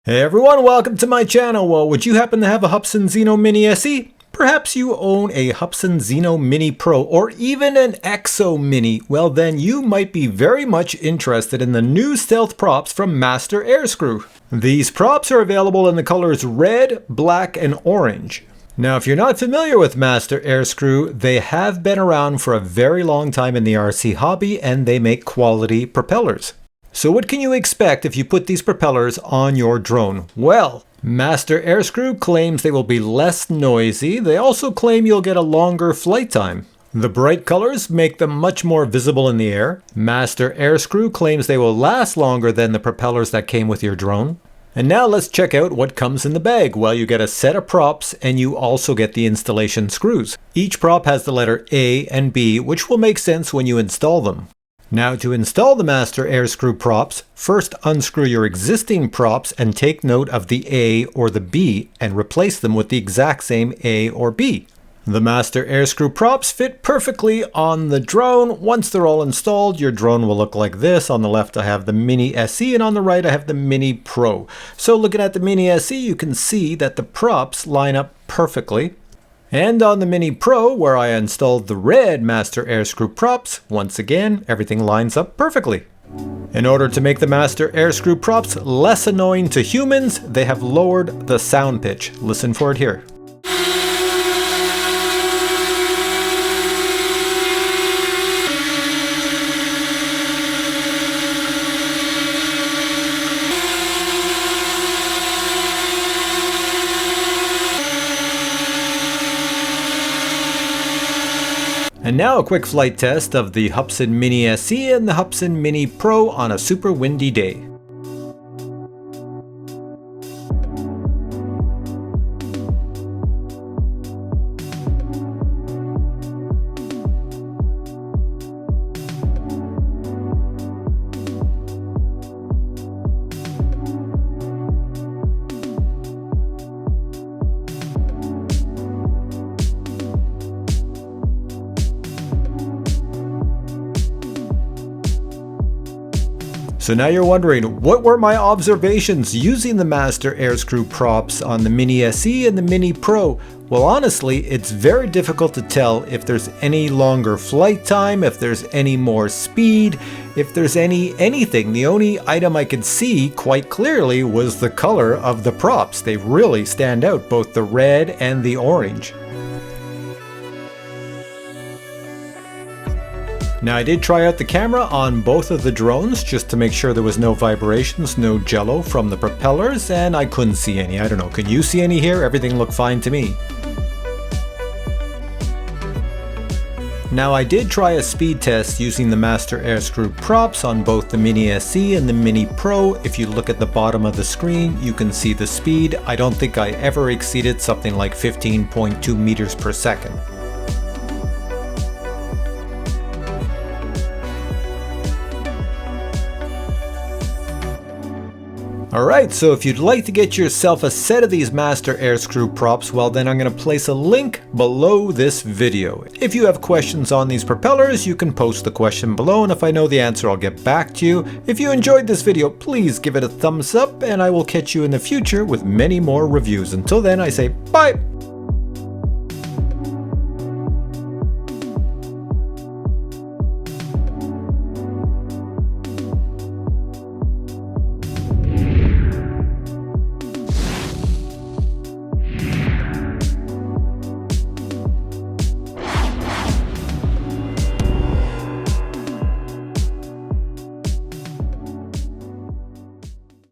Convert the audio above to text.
Hey everyone, welcome to my channel. Well, would you happen to have a Hubsan Zino Mini SE? Perhaps you own a Hubsan Zino Mini Pro or even an EXO Mini. Well, then you might be very much interested in the new stealth props from Master Airscrew. These props are available in the colors red, black, and orange. Now, if you're not familiar with Master Airscrew, they have been around for a very long time in the RC hobby and they make quality propellers. So what can you expect if you put these propellers on your drone? Well, Master Airscrew claims they will be less noisy. They also claim you'll get a longer flight time. The bright colors make them much more visible in the air. Master Airscrew claims they will last longer than the propellers that came with your drone. And now let's check out what comes in the bag. Well, you get a set of props and you also get the installation screws. Each prop has the letter A and B, which will make sense when you install them. Now, to install the Master Airscrew props, first unscrew your existing props and take note of the A or the B and replace them with the exact same A or B. The Master Airscrew props fit perfectly on the drone. Once they're all installed, your drone will look like this. On the left I have the Mini SE and on the right I have the Mini Pro. So looking at the Mini SE, you can see that the props line up perfectly. And on the Mini Pro, where I installed the red Master Airscrew props, once again, everything lines up perfectly. In order to make the Master Airscrew props less annoying to humans, they have lowered the sound pitch. Listen for it here. And now a quick flight test of the Hubsan Mini SE and the Hubsan Mini Pro on a super windy day. So now you're wondering, what were my observations using the Master Airscrew props on the Mini SE and the Mini Pro? Well, honestly, it's very difficult to tell if there's any longer flight time, if there's any more speed, if there's anything. The only item I could see quite clearly was the color of the props. They really stand out, both the red and the orange. Now, I did try out the camera on both of the drones just to make sure there was no vibrations, no jello from the propellers, and I couldn't see any. I don't know, can you see any here? Everything looked fine to me. Now, I did try a speed test using the Master Airscrew props on both the Mini SE and the Mini Pro. If you look at the bottom of the screen, you can see the speed. I don't think I ever exceeded something like 15.2 meters per second. Alright, so if you'd like to get yourself a set of these Master Airscrew props, well then I'm going to place a link below this video. If you have questions on these propellers, you can post the question below, and if I know the answer, I'll get back to you. If you enjoyed this video, please give it a thumbs up, and I will catch you in the future with many more reviews. Until then, I say bye!